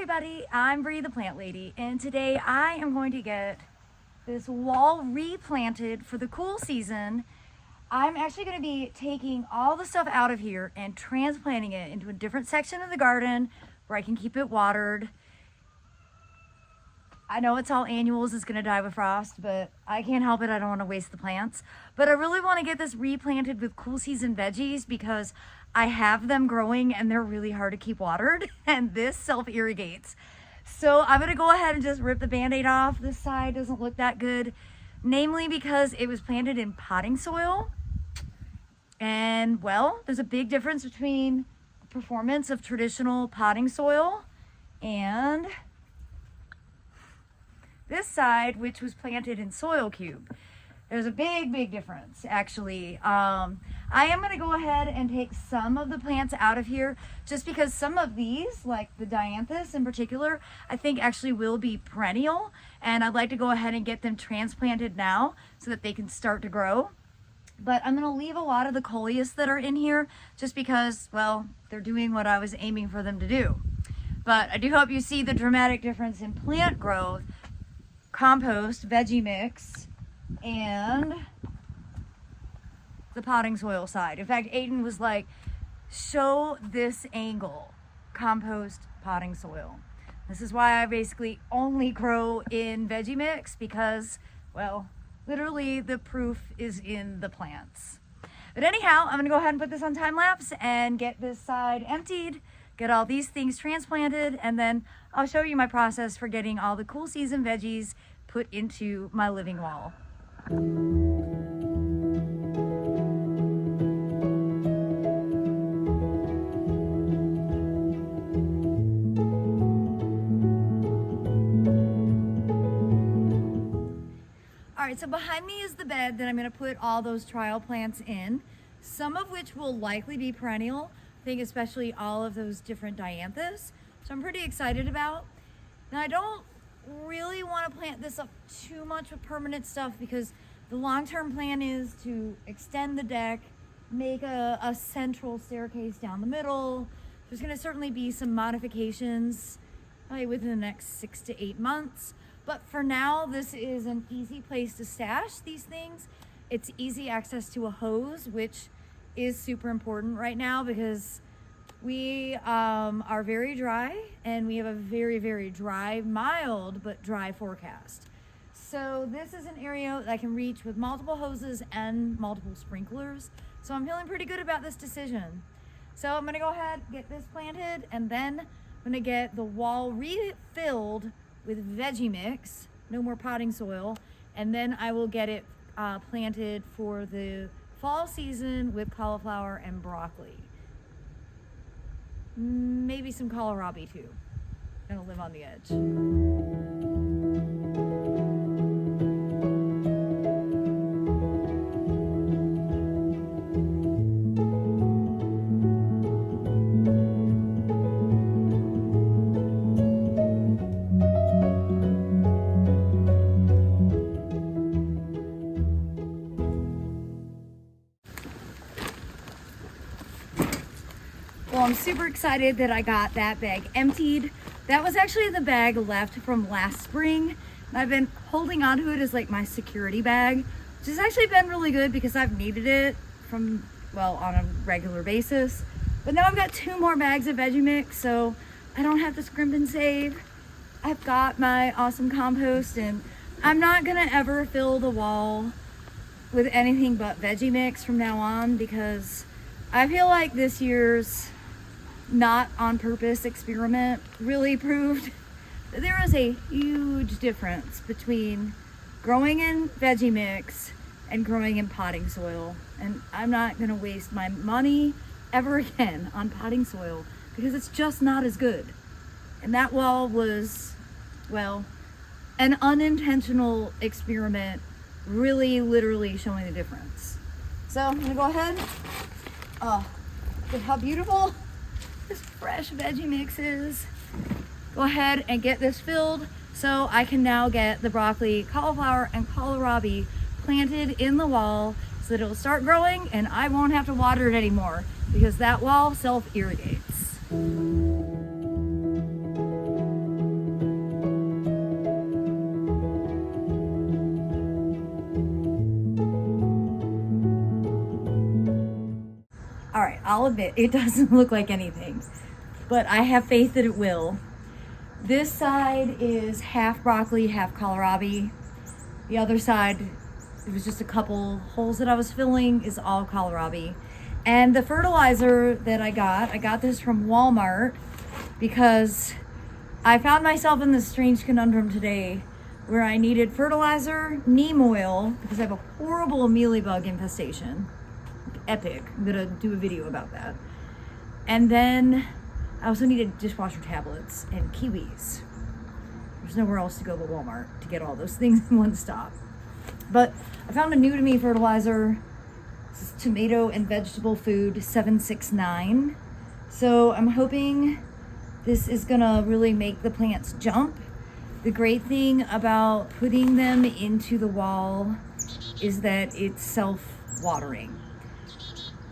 everybody, I'm Bree the Plant Lady, and today I am going to get this wall replanted for the cool season. I'm actually going to be taking all the stuff out of here and transplanting it into a different section of the garden where I can keep it watered. I know it's all annuals, it's going to die with frost, but I can't help it. I don't want to waste the plants. But I really want to get this replanted with cool season veggies because I have them growing and they're really hard to keep watered, and this self-irrigates. So I'm going to go ahead and just rip the Band-Aid off. This side doesn't look that good, namely because it was planted in potting soil. And well, there's a big difference between the performance of traditional potting soil and this side, which was planted in soil cube. There's a big difference, actually. I am going to go ahead and take some of the plants out of here just because some of these, like the dianthus in particular, I think actually will be perennial, and I'd like to go ahead and get them transplanted now so that they can start to grow. But I'm going to leave a lot of the coleus that are in here just because, well, they're doing what I was aiming for them to do. But I do hope you see the dramatic difference in plant growth, compost, veggie mix, and the potting soil side. In fact, Aiden was like, show this angle, compost, potting soil. This is why I basically only grow in veggie mix because, well, literally the proof is in the plants. But anyhow, I'm gonna go ahead and put this on time lapse and get this side emptied, get all these things transplanted, and then I'll show you my process for getting all the cool season veggies put into my living wall. Alright, so behind me is the bed that I'm going to put all those trial plants in, some of which will likely be perennial. I think especially all of those different dianthus, so I'm pretty excited about. Now I don't really want to plant this up too much with permanent stuff because the long-term plan is to extend the deck, make a central staircase down the middle. There's going to certainly be some modifications probably within the next 6 to 8 months. But for now, this is an easy place to stash these things. It's easy access to a hose, which is super important right now because we are very dry and we have a very dry, mild but dry forecast. So this is an area that I can reach with multiple hoses and multiple sprinklers. So I'm feeling pretty good about this decision. So I'm gonna go ahead, get this planted, and then I'm gonna get the wall refilled with veggie mix, no more potting soil, and then I will get it planted for the fall season with cauliflower and broccoli. Maybe some kohlrabi too. Gonna live on the edge. Well, I'm super excited that I got that bag emptied. That was actually the bag left from last spring. And I've been holding on to it as like my security bag, which has actually been really good because I've needed it from, well, on a regular basis. But now I've got 2 more bags of veggie mix, so I don't have to scrimp and save. I've got my awesome compost, and I'm not gonna ever fill the wall with anything but veggie mix from now on because I feel like this year's not on purpose experiment really proved that there is a huge difference between growing in veggie mix and growing in potting soil. And I'm not gonna waste my money ever again on potting soil because it's just not as good. And that wall was, well, an unintentional experiment, really literally showing the difference. So I'm gonna go ahead. Oh, look how beautiful this fresh veggie mix is. Go ahead and get this filled so I can now get the broccoli, cauliflower, and kohlrabi planted in the wall so that it'll start growing and I won't have to water it anymore because that wall self-irrigates. I'll admit, it doesn't look like anything, but I have faith that it will. This side is half broccoli, half kohlrabi. The other side, it was just a couple holes that I was filling, is all kohlrabi. And the fertilizer that I got this from Walmart because I found myself in this strange conundrum today where I needed fertilizer, neem oil, because I have a horrible mealybug infestation. Epic. I'm gonna do a video about that. And then I also needed dishwasher tablets and kiwis. There's nowhere else to go but Walmart to get all those things in one stop. But I found a new to me fertilizer. This is tomato and vegetable food 769. So I'm hoping this is gonna really make the plants jump. The great thing about putting them into the wall is that it's self-watering.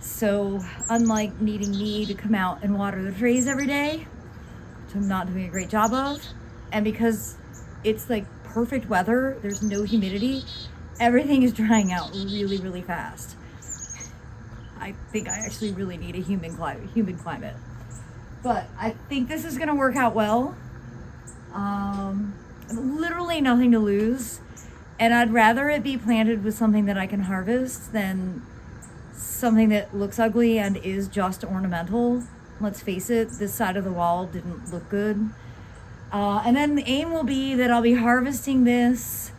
So unlike needing me to come out and water the trays every day, which I'm not doing a great job of, and because it's like perfect weather, there's no humidity, everything is drying out really, really fast. I think I actually really need a humid climate. But I think this is gonna work out well. Literally nothing to lose, and I'd rather it be planted with something that I can harvest than something that looks ugly and is just ornamental. Let's face it, this side of the wall didn't look good. And then the aim will be that I'll be harvesting this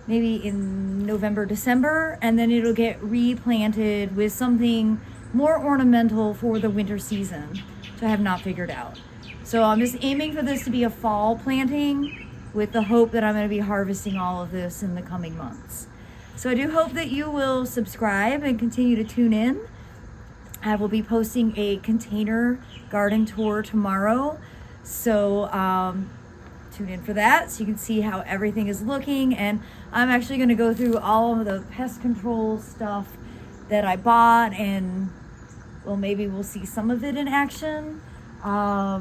maybe in November, December, and then it'll get replanted with something more ornamental for the winter season, which I have not figured out. So I'm just aiming for this to be a fall planting with the hope that I'm going to be harvesting all of this in the coming months. So I do hope that you will subscribe and continue to tune in. I will be posting a container garden tour tomorrow. So tune in for that so you can see how everything is looking. And I'm actually going to go through all of the pest control stuff that I bought, and well, maybe we'll see some of it in action. I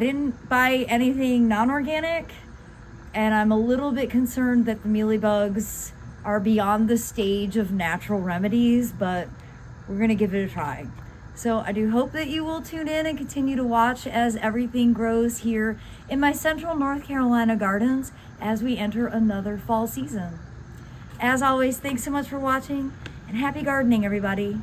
didn't buy anything non-organic, and I'm a little bit concerned that the mealybugs are beyond the stage of natural remedies, but we're gonna give it a try. So I do hope that you will tune in and continue to watch as everything grows here in my central North Carolina gardens as we enter another fall season. As always, thanks so much for watching, and happy gardening, everybody.